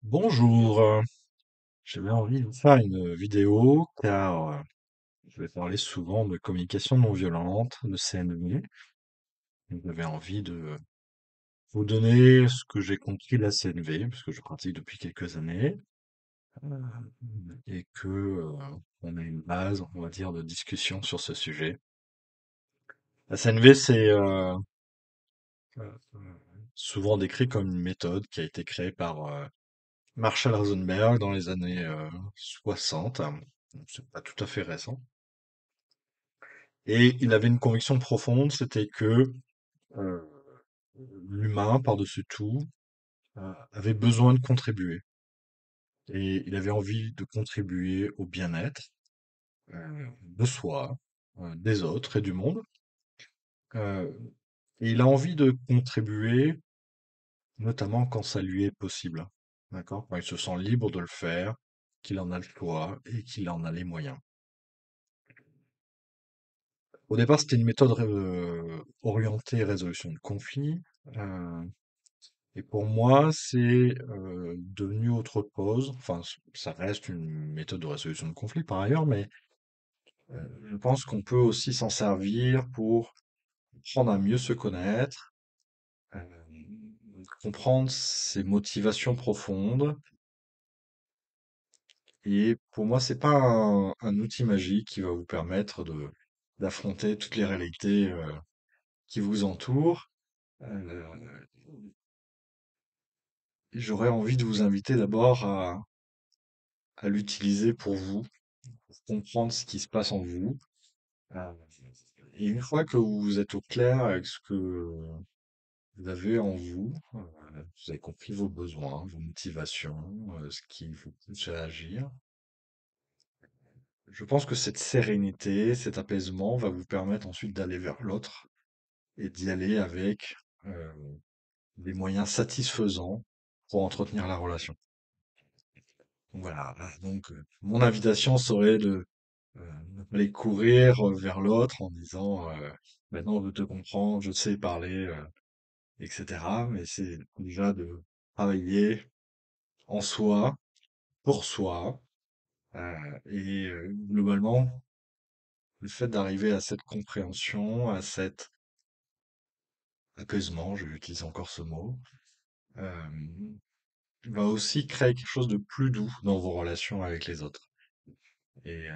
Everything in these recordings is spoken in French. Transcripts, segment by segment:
Bonjour, j'avais envie de faire une vidéo car je vais parler souvent de communication non violente, de CNV. J'avais envie de vous donner ce que j'ai compris de la CNV, parce que je pratique depuis quelques années, euh, et que on a une base, on va dire, de discussion sur ce sujet. La CNV, c'est euh, souvent décrit comme une méthode qui a été créée par Marshall Rosenberg dans les années 60. C'est pas tout à fait récent. Et il avait une conviction profonde, c'était que euh, l'humain, par-dessus tout, avait besoin de contribuer. Et il avait envie de contribuer au bien-être de soi, des autres et du monde. Euh, et il a envie de contribuer, notamment quand ça lui est possible. D'accord? Quand il se sent libre de le faire, qu'il en a le choix et qu'il en a les moyens. Au départ, c'était une méthode orientée résolution de conflits. euh, Et pour moi, c'est devenu autre chose. Enfin, ça reste une méthode de résolution de conflit par ailleurs, mais je pense qu'on peut aussi s'en servir pour apprendre à mieux se connaître, euh, comprendre ses motivations profondes. Et pour moi, c'est pas un outil magique qui va vous permettre de d'affronter toutes les réalités qui vous entourent. Euh, J'aurais envie de vous inviter d'abord à l'utiliser pour vous, pour comprendre ce qui se passe en vous. Euh, Et une fois que vous êtes au clair avec ce que vous avez en vous, vous avez compris vos besoins, vos motivations, ce qui vous pousse à agir, je pense que cette sérénité, cet apaisement va vous permettre ensuite d'aller vers l'autre et d'y aller avec euh, des moyens satisfaisants pour entretenir la relation. Donc voilà. Donc mon invitation serait de aller courir vers l'autre en disant maintenant je te comprends, je sais parler, etc. Mais c'est déjà de travailler en soi, pour soi, et globalement, le fait d'arriver à cette compréhension, à cet apaisement, je vais utiliser encore ce mot, euh, va aussi créer quelque chose de plus doux dans vos relations avec les autres. Et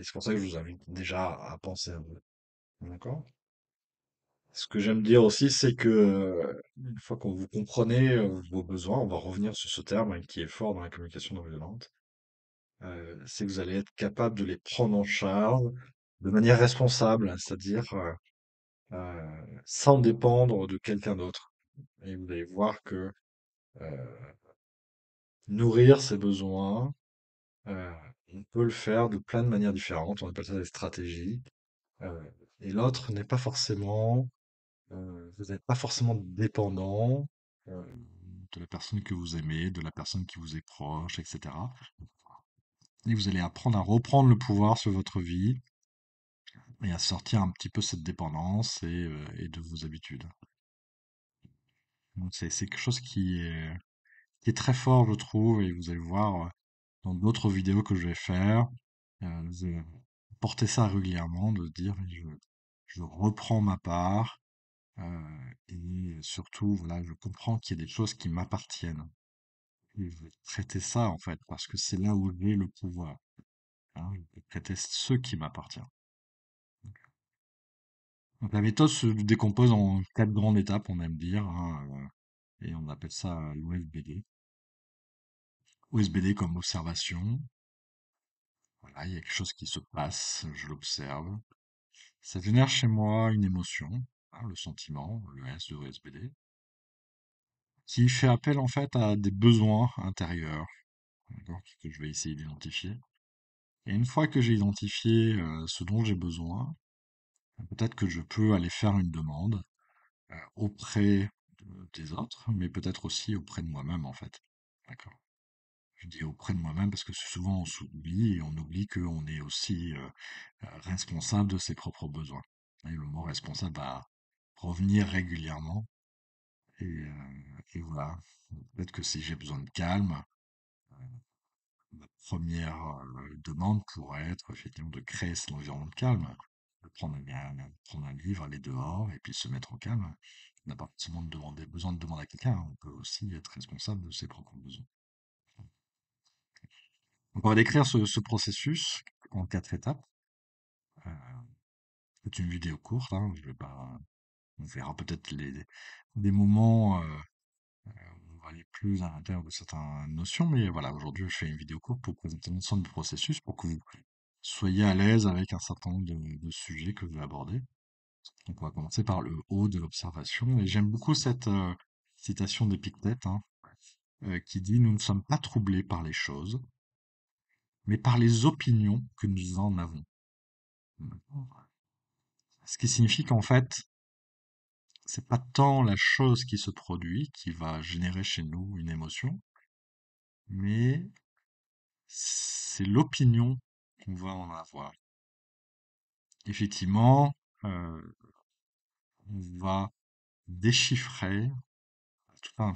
c'est pour ça que je vous invite déjà à penser à vous. D'accord? Ce que j'aime dire aussi, c'est que une fois qu'on vous comprenez vos besoins, on va revenir sur ce terme hein, qui est fort dans la communication non violente, c'est que vous allez être capable de les prendre en charge de manière responsable, c'est-à-dire sans dépendre de quelqu'un d'autre. Et vous allez voir que nourrir ses besoins, euh, on peut le faire de plein de manières différentes. On appelle ça des stratégies. Euh, et l'autre n'est pas forcément vous n'êtes pas forcément dépendant de la personne que vous aimez, de la personne qui vous est proche, etc. Et vous allez apprendre à reprendre le pouvoir sur votre vie et à sortir un petit peu cette dépendance et de vos habitudes. Donc c'est quelque chose qui est très fort, je trouve, et vous allez voir dans d'autres vidéos que je vais faire, je vais porter ça régulièrement, de dire je reprends ma part, et surtout, voilà, je comprends qu'il y a des choses qui m'appartiennent. Et je vais traiter ça, en fait, parce que c'est là où j'ai le pouvoir. Hein, je vais traiter ce qui m'appartient. Donc la méthode se décompose en 4 grandes étapes, on aime dire, hein, et on appelle ça l'OSBD. OSBD comme observation. Voilà, il y a quelque chose qui se passe, je l'observe. Ça génère chez moi une émotion, hein, le sentiment, le S de OSBD, qui fait appel en fait à des besoins intérieurs, d'accord, que je vais essayer d'identifier. Et une fois que j'ai identifié ce dont j'ai besoin, peut-être que je peux aller faire une demande auprès des autres, mais peut-être aussi auprès de moi-même, en fait. D'accord. Je dis auprès de moi-même parce que souvent on s'oublie et on oublie qu'on est aussi responsable de ses propres besoins. Et le mot responsable va revenir régulièrement. Et voilà. Peut-être que si j'ai besoin de calme, Ma première demande pourrait être effectivement de créer cet environnement de calme, de prendre un livre, aller dehors et puis se mettre au calme. On n'a pas forcément besoin de demander à quelqu'un, on peut aussi être responsable de ses propres besoins. Donc on va décrire ce processus en 4 étapes. Euh, c'est une vidéo courte, hein, je vais pas, on verra peut-être des moments où on va aller plus à l'intérieur de certaines notions, mais voilà, aujourd'hui je fais une vidéo courte pour présenter l'ensemble du processus pour que vous soyez à l'aise avec un certain nombre de sujets que je vais aborder. Donc on va commencer par le haut de l'observation, et j'aime beaucoup cette citation d'Épictète, hein, qui dit: «Nous ne sommes pas troublés par les choses, mais par les opinions que nous en avons». Ce qui signifie qu'en fait, c'est pas tant la chose qui se produit qui va générer chez nous une émotion, mais c'est l'opinion qu'on va en avoir. Effectivement, on va déchiffrer tout un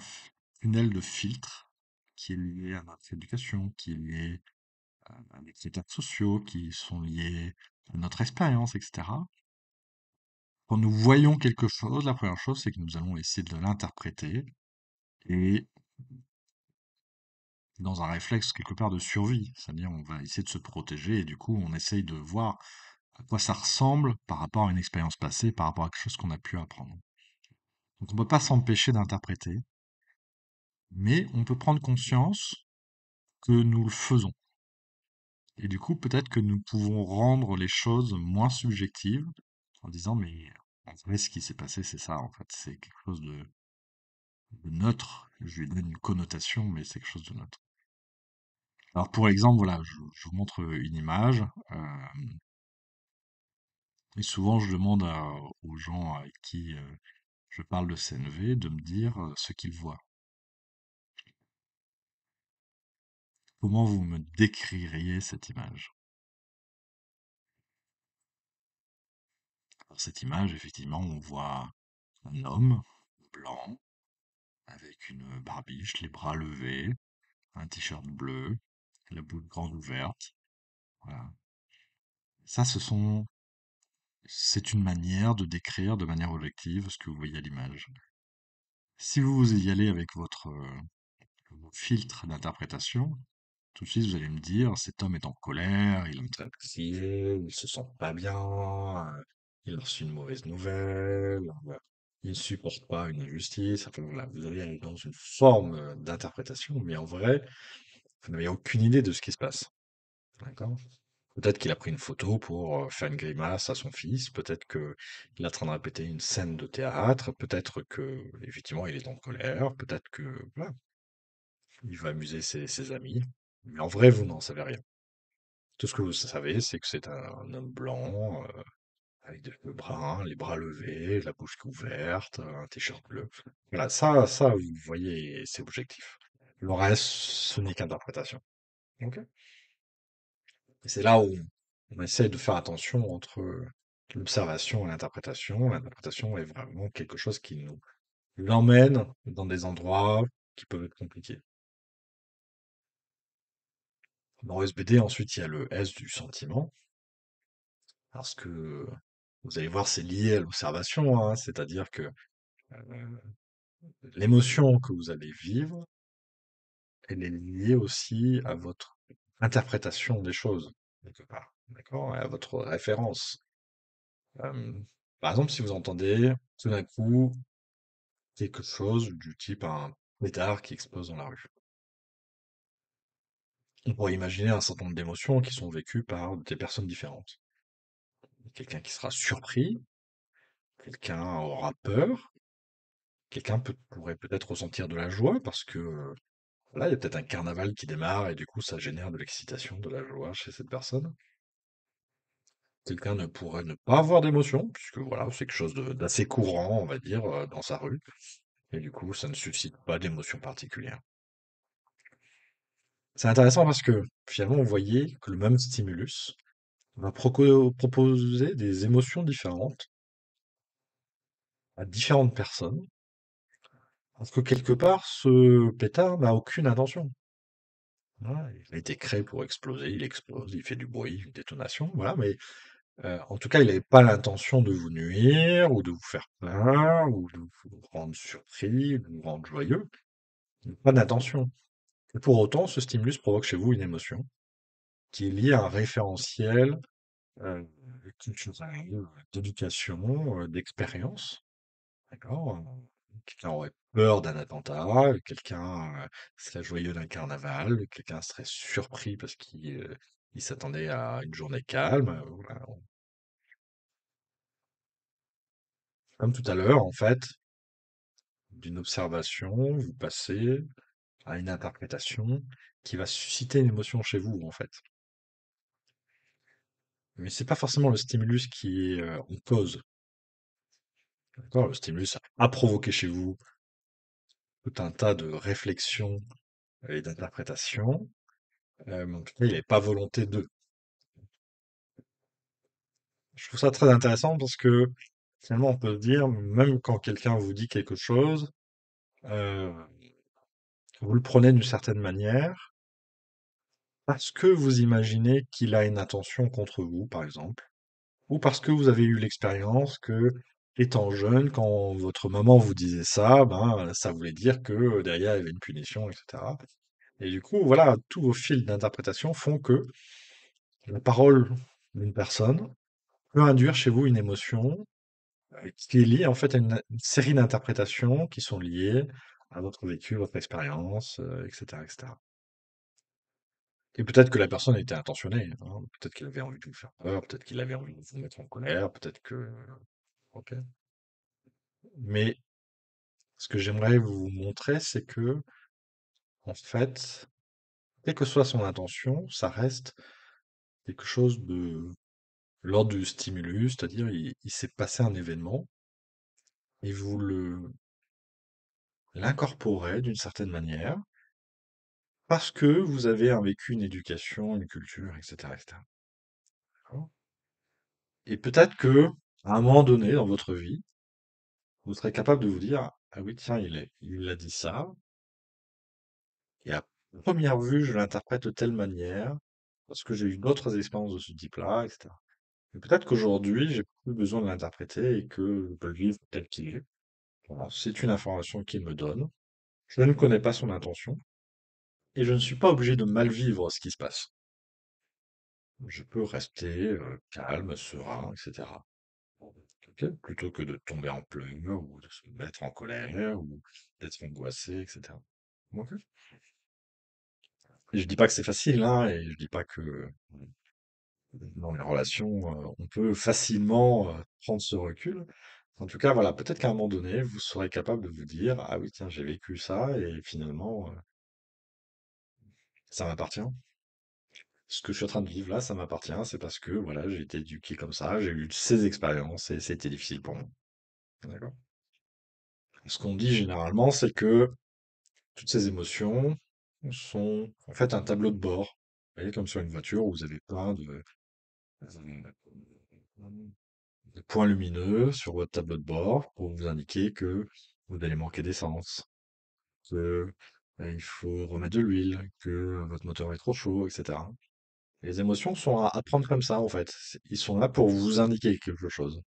tunnel de filtres qui est lié à notre éducation, qui est lié à des critères sociaux, qui sont liés à notre expérience, etc. Quand nous voyons quelque chose, la première chose, c'est que nous allons essayer de l'interpréter et dans un réflexe quelque part de survie. C'est-à-dire, on va essayer de se protéger et du coup, on essaye de voir à quoi ça ressemble par rapport à une expérience passée, par rapport à quelque chose qu'on a pu apprendre. Donc, on ne peut pas s'empêcher d'interpréter, mais on peut prendre conscience que nous le faisons. Et du coup, peut-être que nous pouvons rendre les choses moins subjectives en disant, mais en vrai, ce qui s'est passé, c'est ça, en fait. C'est quelque chose de neutre. Je lui donne une connotation, mais c'est quelque chose de neutre. Alors, pour exemple, voilà, je vous montre une image. Et souvent, je demande aux gens avec qui je parle de CNV de me dire ce qu'ils voient. Comment vous me décririez cette image? Alors, cette image, effectivement, on voit un homme blanc avec une barbiche, les bras levés, un t-shirt bleu, la bouche grande ouverte. Voilà. Ça, c'est une manière de décrire de manière objective ce que vous voyez à l'image. Si vous y allez avec vos filtres d'interprétation, tout de suite vous allez me dire, cet homme est en colère, il est en train de crier, il se sent pas bien, il a reçu une mauvaise nouvelle, il ne supporte pas une injustice. Enfin voilà, vous allez aller dans une forme d'interprétation, mais en vrai, vous n'avez aucune idée de ce qui se passe. D'accord? Peut-être qu'il a pris une photo pour faire une grimace à son fils, peut-être qu'il est en train de répéter une scène de théâtre, peut-être que effectivement il est en colère, peut-être que voilà, il va amuser ses amis, mais en vrai vous n'en savez rien. Tout ce que vous savez, c'est que c'est un homme blanc, avec des cheveux bruns, les bras levés, la bouche ouverte, un t-shirt bleu. Voilà, ça, vous voyez, c'est objectif. Le reste, ce n'est qu'interprétation. Ok. Et c'est là où on essaie de faire attention entre l'observation et l'interprétation. L'interprétation est vraiment quelque chose qui nous l'emmène dans des endroits qui peuvent être compliqués. Dans SBD, ensuite, il y a le S du sentiment, parce que vous allez voir, c'est lié à l'observation, hein, c'est-à-dire que l'émotion que vous allez vivre, elle est liée aussi à votre interprétation des choses, quelque part, d'accord? Et à votre référence. Hem, Par exemple, si vous entendez tout d'un coup quelque chose du type un pétard qui explose dans la rue, on pourrait imaginer un certain nombre d'émotions qui sont vécues par des personnes différentes. Quelqu'un qui sera surpris, quelqu'un aura peur, quelqu'un pourrait peut-être ressentir de la joie parce que, voilà, il y a peut-être un carnaval qui démarre et du coup ça génère de l'excitation, de la joie chez cette personne. Quelqu'un ne pourrait ne pas avoir d'émotion, puisque voilà, c'est quelque chose d'assez courant, on va dire, dans sa rue, et du coup, ça ne suscite pas d'émotion particulière. C'est intéressant parce que finalement, vous voyez que le même stimulus va proposer des émotions différentes à différentes personnes, parce que quelque part, ce pétard n'a aucune intention. Voilà, il a été créé pour exploser, il explose, il fait du bruit, une détonation, voilà, mais en tout cas, il n'avait pas l'intention de vous nuire ou de vous faire peur ou de vous rendre surpris, de vous rendre joyeux. Pas d'intention. Et pour autant, ce stimulus provoque chez vous une émotion qui est liée à un référentiel heu, culturel, d'éducation, d'expérience. D'accord? Quelqu'un aurait peur d'un attentat, quelqu'un, serait joyeux d'un carnaval, quelqu'un serait surpris parce il s'attendait à une journée calme, voilà. Comme tout à l'heure, en fait, d'une observation, vous passez à une interprétation qui va susciter une émotion chez vous, en fait. Mais c'est pas forcément le stimulus qui est, en cause, d'accord? Le stimulus a provoqué chez vous tout un tas de réflexions et d'interprétations, mais en tout cas, il avait pas volonté de. Je trouve ça très intéressant parce que finalement, on peut se dire, même quand quelqu'un vous dit quelque chose, euh, vous le prenez d'une certaine manière parce que vous imaginez qu'il a une intention contre vous, par exemple, ou parce que vous avez eu l'expérience que, étant jeune, quand votre maman vous disait ça, ben, ça voulait dire que derrière, il y avait une punition, etc. Et du coup, voilà, tous vos fils d'interprétation font que la parole d'une personne peut induire chez vous une émotion qui est lié en fait à une série d'interprétations qui sont liées à votre vécu, votre expérience, etc., etc. Et peut-être que la personne était intentionnée, hein, peut-être qu'elle avait envie de vous faire peur, peut-être qu'il avait envie de vous mettre en colère, peut-être que... Ok. Mais ce que j'aimerais vous montrer, c'est que, en fait, quelle que soit son intention, ça reste quelque chose de l'ordre du stimulus, c'est-à-dire il s'est passé un événement et vous l'incorporez d'une certaine manière parce que vous avez un vécu, une éducation, une culture, etc., etc. D'accord. Et peut-être que, à un moment donné dans votre vie, vous serez capable de vous dire, ah oui, tiens, il a dit ça, et à première vue, je l'interprète de telle manière, parce que j'ai eu d'autres expériences de ce type-là, etc. Et peut-être qu'aujourd'hui, j'ai plus besoin de l'interpréter et que je peux le vivre tel qu'il est. Voilà, c'est une information qu'il me donne. Je ne connais pas son intention, et je ne suis pas obligé de mal vivre ce qui se passe. Je peux rester calme, serein, etc. Ok. Plutôt que de tomber en pleurs ou de se mettre en colère ou d'être angoissé, etc. Ok. Et je dis pas que c'est facile, hein, et je dis pas que dans les relations, on peut facilement prendre ce recul. En tout cas, voilà, peut-être qu'à un moment donné, vous serez capable de vous dire, ah oui, tiens, j'ai vécu ça et finalement, ça m'appartient. Ce que je suis en train de vivre là, ça m'appartient. C'est parce que voilà, j'ai été éduqué comme ça, j'ai eu ces expériences et c'était difficile pour moi. D'accord. Ce qu'on dit généralement, c'est que toutes ces émotions sont en fait un tableau de bord. Vous voyez, comme sur une voiture où vous avez plein de points lumineux sur votre tableau de bord pour vous indiquer que vous allez manquer d'essence, que il faut remettre de l'huile, que votre moteur est trop chaud, etc. Les émotions sont à prendre comme ça, en fait. Ils sont là pour vous indiquer quelque chose.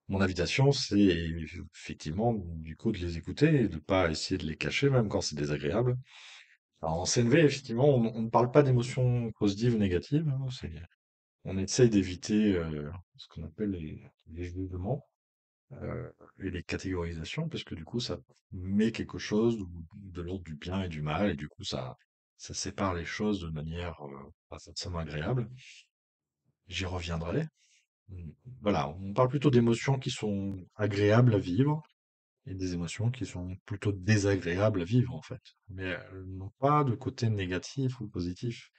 Mon invitation, c'est effectivement, du coup, de les écouter et de pas essayer de les cacher, même quand c'est désagréable. Alors, en CNV, effectivement, on ne parle pas d'émotions positives ou négatives, hein, on essaye d'éviter ce qu'on appelle les jugements et les catégorisations, parce que du coup, ça met quelque chose de l'ordre du bien et du mal, et du coup, ça sépare les choses de manière pas forcément agréable. J'y reviendrai. Voilà, on parle plutôt d'émotions qui sont agréables à vivre et des émotions qui sont plutôt désagréables à vivre, en fait. Mais elles n'ont pas de côté négatif ou positif.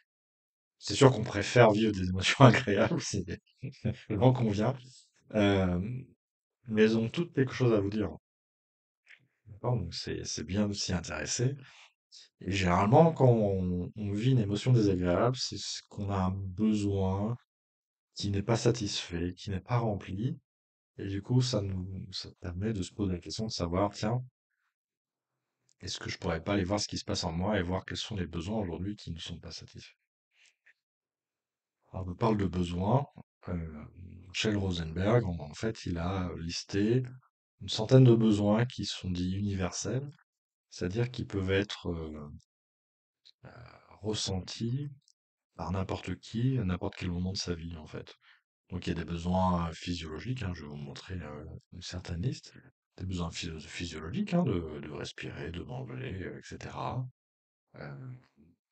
C'est sûr qu'on préfère vivre des émotions agréables, je m'en conviens. Euh, mais elles ont toutes quelque chose à vous dire. D'accord. Donc c'est bien de s'y intéresser. Et généralement, quand on vit une émotion désagréable, c'est ce qu'on a un besoin qui n'est pas satisfait, qui n'est pas rempli. Et du coup, ça permet de se poser la question de savoir, tiens, Est-ce que je pourrais pas aller voir ce qui se passe en moi et voir quels sont les besoins aujourd'hui qui ne sont pas satisfaits? Alors, on parle de besoins. euh, Shel Rosenberg, en fait, il a listé une centaine de besoins qui sont dits universels, c'est-à-dire qui peuvent être ressentis par n'importe qui, à n'importe quel moment de sa vie, en fait. Donc, il y a des besoins physiologiques, hein, je vais vous montrer une certaine liste. Des besoins physiologiques, hein, de respirer, de manger, etc. Euh,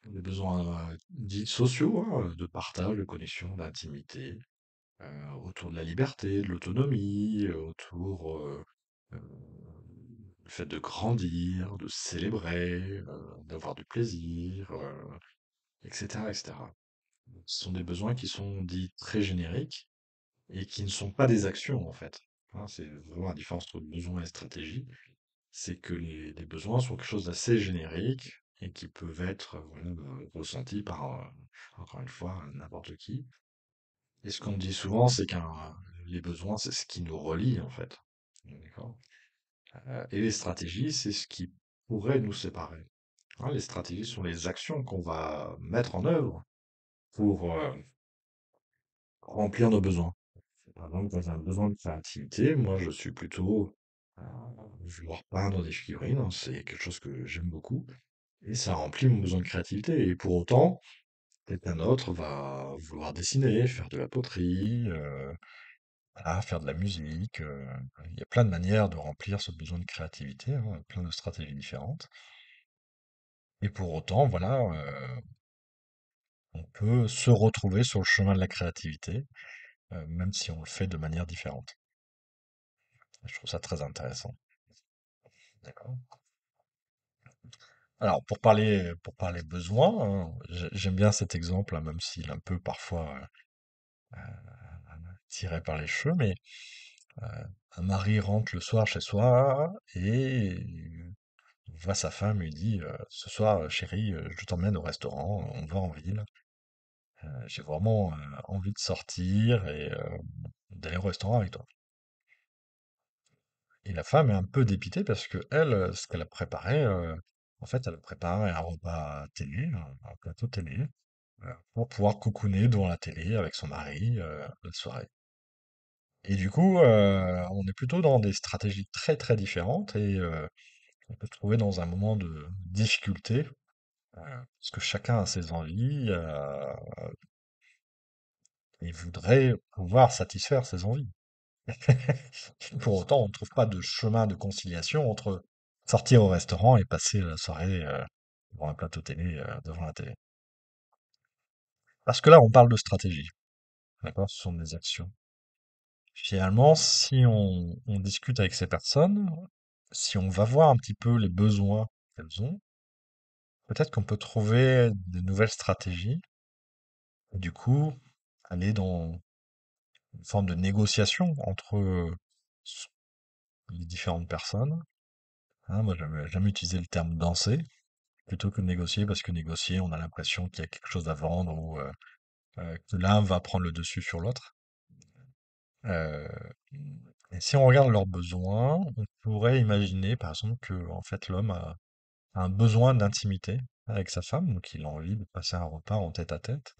des besoins dits sociaux, hein, de partage, de connexion, d'intimité, autour de la liberté, de l'autonomie, autour du fait de grandir, de célébrer, d'avoir du plaisir, etc., etc. Ce sont des besoins qui sont dits très génériques et qui ne sont pas des actions, en fait. Hein, c'est vraiment la différence entre besoin et stratégie. C'est que les besoins sont quelque chose d'assez générique et qui peuvent être voilà, ressentis par, encore une fois, n'importe qui. Et ce qu'on dit souvent, c'est qu'un les besoins, c'est ce qui nous relie, en fait. D'accord? Et les stratégies, c'est ce qui pourrait nous séparer. Hein, les stratégies sont les actions qu'on va mettre en œuvre pour remplir nos besoins. Par exemple, quand j'ai un besoin de créativité, moi, je suis plutôt vouloir peindre des figurines, hein, c'est quelque chose que j'aime beaucoup, et ça remplit mon besoin de créativité. Et pour autant, quelqu'un d'autre va vouloir dessiner, faire de la poterie, voilà, faire de la musique. Il y a plein de manières de remplir ce besoin de créativité, hein, plein de stratégies différentes. Et pour autant, voilà, on peut se retrouver sur le chemin de la créativité, même si on le fait de manière différente. Je trouve ça très intéressant. D'accord. Alors, pour parler besoin, hein, j'aime bien cet exemple, hein, même s'il est un peu parfois tiré par les cheveux, mais euh, un mari rentre le soir chez soi et voit sa femme et lui dit ce soir, chérie, je t'emmène au restaurant, on va en ville. J'ai vraiment envie de sortir et d'aller au restaurant avec toi. Et la femme est un peu dépitée parce que elle, ce qu'elle a préparé, en fait, elle a préparé un repas télé, un plateau télé, pour pouvoir cocooner devant la télé avec son mari la soirée. Et du coup, on est plutôt dans des stratégies très très différentes et on peut se trouver dans un moment de difficulté parce que chacun a ses envies et voudrait pouvoir satisfaire ses envies. Pour autant, on ne trouve pas de chemin de conciliation entre sortir au restaurant et passer la soirée devant un plateau télé, devant la télé. Parce que là, on parle de stratégie, d'accord? Ce sont des actions. Finalement, si on discute avec ces personnes, si on va voir un petit peu les besoins qu'elles ont, peut-être qu'on peut trouver de nouvelles stratégies et du coup aller dans une forme de négociation entre les différentes personnes. Hein, moi, j'aime utiliser le terme danser plutôt que négocier, parce que négocier, on a l'impression qu'il y a quelque chose à vendre ou que l'un va prendre le dessus sur l'autre. Euh, et si on regarde leurs besoins, on pourrait imaginer, par exemple, que en fait l'homme a un besoin d'intimité avec sa femme, donc il a envie de passer un repas en tête à tête,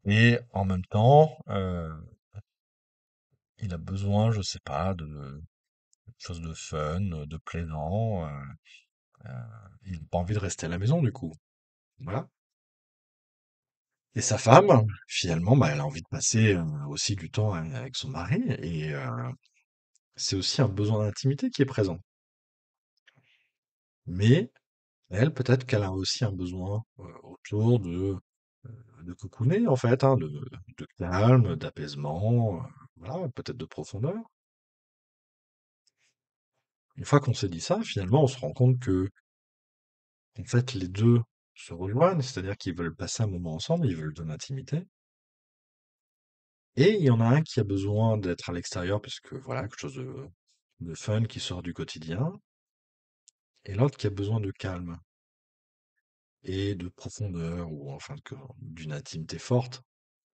et en même temps, il a besoin, je sais pas, de quelque chose de fun, de plaisant. Euh, il n'a pas envie de rester à la maison du coup. Voilà. Et sa femme, finalement, bah, elle a envie de passer aussi du temps avec son mari, et c'est aussi un besoin d'intimité qui est présent. Mais elle, peut-être qu'elle a aussi un besoin autour de cocooner, en fait, hein, de calme, d'apaisement, voilà, peut-être de profondeur. Une fois qu'on s'est dit ça, finalement, on se rend compte que, en fait, les deux se rejoignent, c'est-à-dire qu'ils veulent passer un moment ensemble, ils veulent de l'intimité. Et il y en a un qui a besoin d'être à l'extérieur parce que voilà, quelque chose de fun qui sort du quotidien, et l'autre qui a besoin de calme et de profondeur ou enfin d'une intimité forte.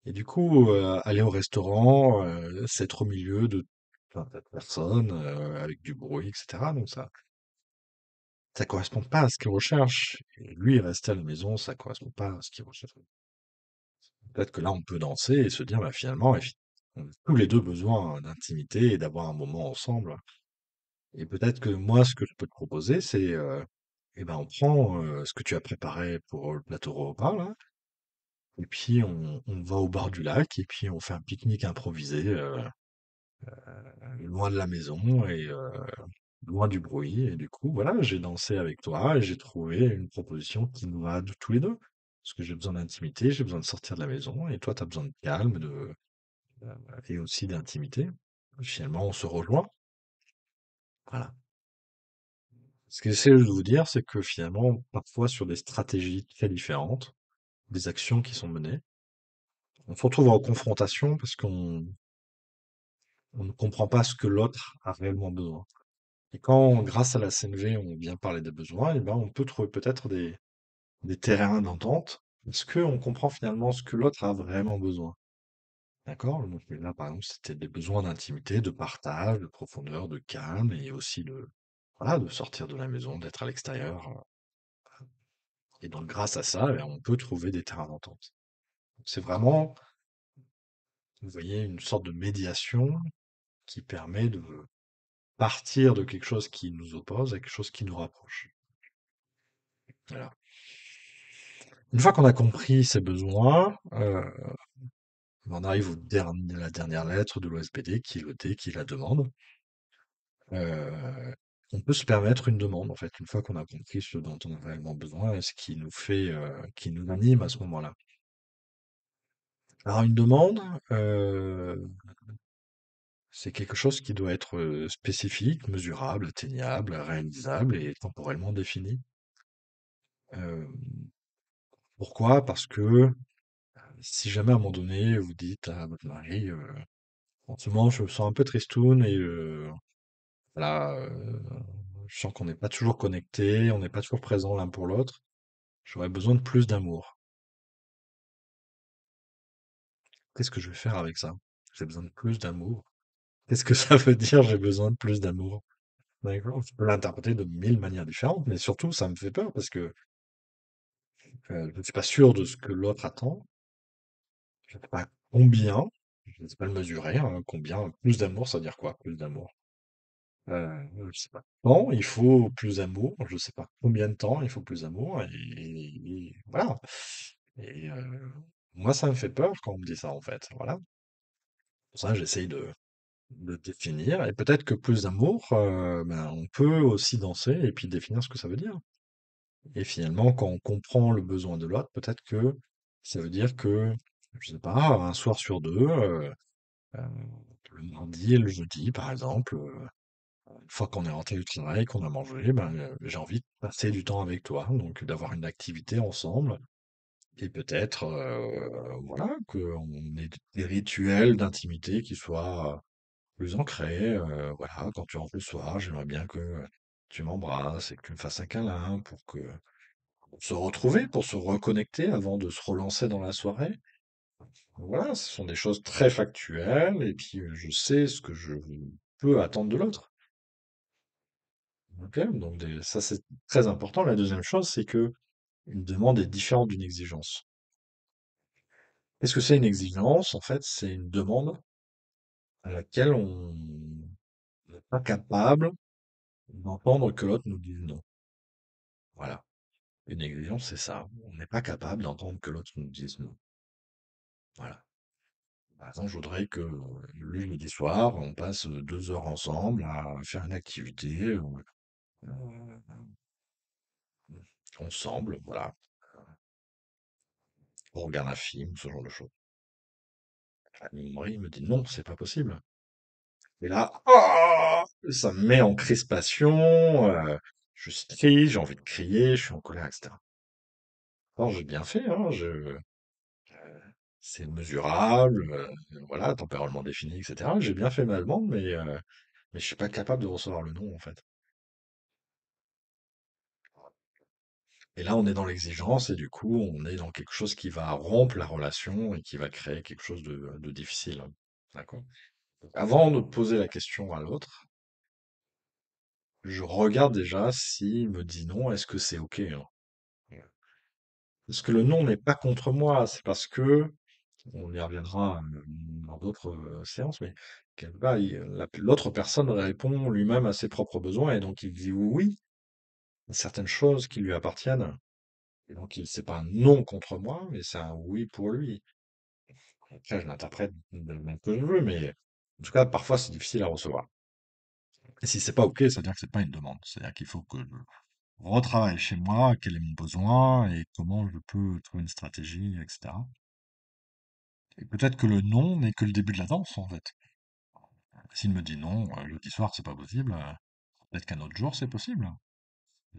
Et du coup, aller au restaurant, c'est être au milieu de plein de personnes avec du bruit, etc. Donc ça correspond pas à ce qu'il recherche. Et lui, rester à la maison, ça correspond pas à ce qu'il recherche. Peut-être que là, on peut danser et se dire, bah, finalement, on a tous les deux besoin d'intimité et d'avoir un moment ensemble. Et peut-être que moi, ce que je peux te proposer, c'est, eh ben, on prend ce que tu as préparé pour le plateau repas, là, et puis on va au bord du lac, et puis on fait un pique-nique improvisé, loin de la maison et loin du bruit. Et du coup, voilà, j'ai dansé avec toi et j'ai trouvé une proposition qui nous va de tous les deux. Parce que j'ai besoin d'intimité, j'ai besoin de sortir de la maison, et toi, tu as besoin de calme, et aussi d'intimité. Finalement, on se rejoint. Voilà. Ce que j'essaie de vous dire, c'est que finalement, parfois, sur des stratégies très différentes, des actions qui sont menées, on se retrouve en confrontation parce on ne comprend pas ce que l'autre a réellement besoin. Et quand, grâce à la CNV, on vient parler des besoins, et ben, on peut trouver peut-être des terrains d'entente, parce qu'on comprend finalement ce que l'autre a vraiment besoin. D'accord? Donc là, par exemple, c'était des besoins d'intimité, de partage, de profondeur, de calme, et aussi voilà, de sortir de la maison, d'être à l'extérieur. Et donc, grâce à ça, on peut trouver des terrains d'entente. C'est vraiment, vous voyez, une sorte de médiation qui permet de partir de quelque chose qui nous oppose à quelque chose qui nous rapproche. Voilà. Une fois qu'on a compris ces besoins, on arrive à la dernière lettre de l'OSPD, qui est le D, qui est la demande. Euh, on peut se permettre une demande, en fait, une fois qu'on a compris ce dont on a réellement besoin et ce qui nous fait, qui nous anime à ce moment-là. Alors, une demande, c'est quelque chose qui doit être spécifique, mesurable, atteignable, réalisable et temporellement défini. Euh, Pourquoi? Parce que si jamais à un moment donné vous dites à votre mari, en ce moment je me sens un peu tristoun et voilà, je sens qu'on n'est pas toujours connecté, on n'est pas toujours présent l'un pour l'autre, j'aurais besoin de plus d'amour. Qu'est-ce que je vais faire avec ça? J'ai besoin de plus d'amour. Qu'est-ce que ça veut dire j'ai besoin de plus d'amour? D'accord? Je peux l'interpréter de mille manières différentes, mais surtout ça me fait peur parce que je ne suis pas sûr de ce que l'autre attend. Je ne sais pas combien, je ne sais pas le mesurer, hein, combien. Plus d'amour, ça veut dire quoi, plus d'amour? Je sais pas quand il faut plus d'amour, je sais pas combien de temps il faut plus d'amour, et voilà. Et moi, ça me fait peur quand on me dit ça, en fait. Voilà. Pour ça, j'essaye de définir. Et peut-être que plus d'amour, ben, on peut aussi danser et puis définir ce que ça veut dire. Et finalement, quand on comprend le besoin de l'autre, peut-être que ça veut dire que, je sais pas, un soir sur deux, euh, le mardi et le jeudi, par exemple, une fois qu'on est rentré du travail, qu'on a mangé, ben, j'ai envie de passer du temps avec toi, donc d'avoir une activité ensemble. Et peut-être, voilà, qu'on ait des rituels d'intimité qui soient plus ancrés. Voilà, quand tu rentres le soir, j'aimerais bien que tu m'embrasses et que tu me fasses un câlin pour se retrouver, pour se reconnecter avant de se relancer dans la soirée. Voilà, ce sont des choses très factuelles et puis je sais ce que je peux attendre de l'autre. Ok, donc ça c'est très important. La deuxième chose, c'est que une demande est différente d'une exigence. Qu'est-ce que c'est une exigence? En fait, c'est une demande à laquelle on n'est pas capable d'entendre que l'autre nous dise non. Voilà. Une exigence, c'est ça. On n'est pas capable d'entendre que l'autre nous dise non. Voilà. Par exemple, je voudrais que le jeudi soir, on passe 2 heures ensemble à faire une activité ensemble, voilà. On regarde un film, ce genre de choses. Mon mari me dit non, c'est pas possible. Et là, ah, ça me met en crispation, je suis triste, j'ai envie de crier, je suis en colère, etc. Alors j'ai bien fait, hein, c'est mesurable, voilà, tempéralement défini, etc. J'ai bien fait ma demande, mais je suis pas capable de recevoir le non, en fait. Et là, on est dans l'exigence et du coup, on est dans quelque chose qui va rompre la relation et qui va créer quelque chose de difficile. D'accord? Avant de poser la question à l'autre, je regarde déjà s'il me dit non, est-ce que c'est OK, hein? Parce que le non n'est pas contre moi, c'est parce que, on y reviendra dans d'autres séances, mais quelque part, l'autre personne répond lui-même à ses propres besoins et donc il dit oui à certaines choses qui lui appartiennent. Et donc, c'est pas un non contre moi, mais c'est un oui pour lui. Après, je l'interprète de la manière que je veux, mais en tout cas, parfois, c'est difficile à recevoir. Et si c'est pas OK, ça veut dire que c'est pas une demande. C'est-à-dire qu'il faut que je retravaille chez moi, quel est mon besoin et comment je peux trouver une stratégie, etc. Et peut-être que le non n'est que le début de la danse, en fait. S'il me dit non, jeudi soir, c'est pas possible, peut-être qu'un autre jour, c'est possible.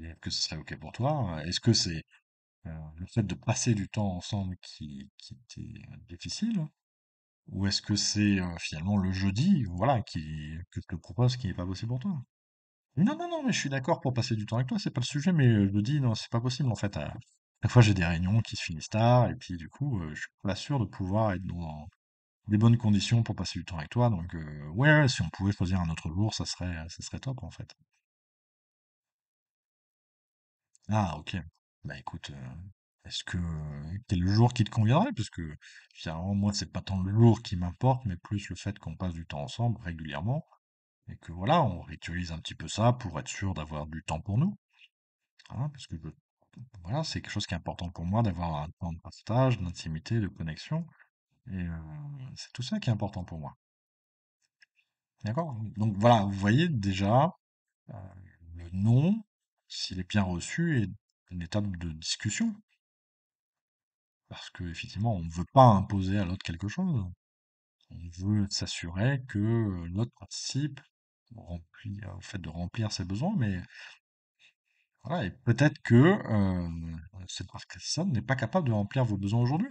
Et est-ce que ce serait OK pour toi? Est-ce que c'est le fait de passer du temps ensemble qui était difficile? Ou est-ce que c'est finalement le jeudi, voilà, que je te propose qui n'est pas possible pour toi? Non, non, non, mais je suis d'accord pour passer du temps avec toi, c'est pas le sujet, mais je me dis, non, c'est pas possible en fait. Chaque fois, j'ai des réunions qui se finissent tard, et puis du coup, je suis pas sûr de pouvoir être dans des bonnes conditions pour passer du temps avec toi. Donc, ouais, ouais, si on pouvait choisir un autre jour, ça serait top en fait. Ah, ok. Bah écoute, quel est le jour qui te conviendrait? Parce que finalement, moi, c'est pas tant le jour qui m'importe, mais plus le fait qu'on passe du temps ensemble régulièrement, et que voilà, on ritualise un petit peu ça pour être sûr d'avoir du temps pour nous. Hein, parce que voilà, c'est quelque chose qui est important pour moi d'avoir un temps de partage, d'intimité, de connexion. Et c'est tout ça qui est important pour moi. D'accord? Donc voilà, vous voyez déjà, euh, le non, s'il est bien reçu, est une étape de discussion. Parce que effectivement, on ne veut pas imposer à l'autre quelque chose. On veut s'assurer que l'autre participe au fait de remplir ses besoins, mais voilà, et peut-être que cette personne n'est pas capable de remplir vos besoins aujourd'hui.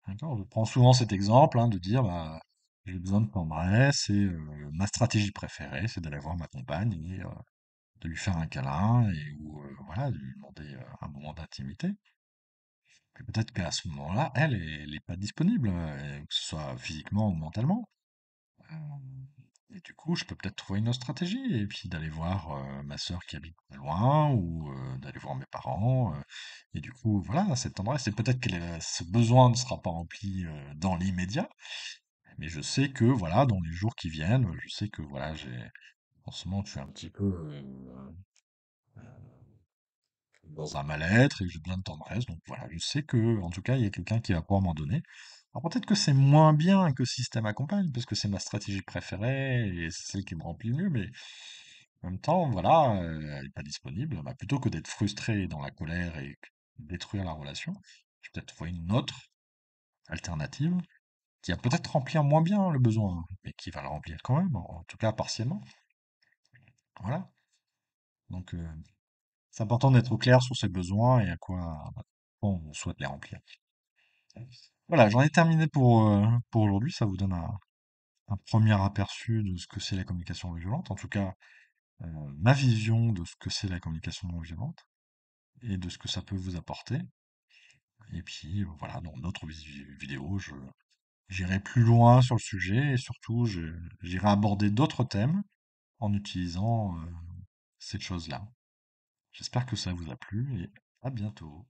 D'accord? Je prends souvent cet exemple, hein, de dire, bah, j'ai besoin de tendresse et ma stratégie préférée, c'est d'aller voir ma compagne et de lui faire un câlin et ou voilà, de lui demander un moment d'intimité. Et peut-être qu'à ce moment-là, elle est pas disponible, que ce soit physiquement ou mentalement. Euh, Et du coup, je peux peut-être trouver une autre stratégie et puis d'aller voir ma sœur qui habite pas loin ou d'aller voir mes parents. Et du coup, voilà, cette tendresse. Et peut-être que ce besoin ne sera pas rempli dans l'immédiat, mais je sais que voilà, dans les jours qui viennent, je sais que voilà, en ce moment, je suis un petit peu dans un mal-être et j'ai besoin de tendresse. Donc voilà, je sais que en tout cas, il y a quelqu'un qui va pouvoir m'en donner. Alors peut-être que c'est moins bien que Système Accompagne, parce que c'est ma stratégie préférée et c'est celle qui me remplit le mieux, mais en même temps, voilà, elle n'est pas disponible. Bah, plutôt que d'être frustré dans la colère et détruire la relation, je vais peut-être trouver une autre alternative qui va peut-être remplir moins bien le besoin, mais qui va le remplir quand même, en tout cas partiellement. Voilà. Donc, c'est important d'être au clair sur ses besoins et à quoi on souhaite les remplir. Voilà, j'en ai terminé pour aujourd'hui. Ça vous donne un premier aperçu de ce que c'est la communication non violente. En tout cas, euh, ma vision de ce que c'est la communication non violente et de ce que ça peut vous apporter. Et puis, voilà, dans d'autres vidéos, j'irai plus loin sur le sujet et surtout, j'irai aborder d'autres thèmes en utilisant cette chose-là. J'espère que ça vous a plu et à bientôt.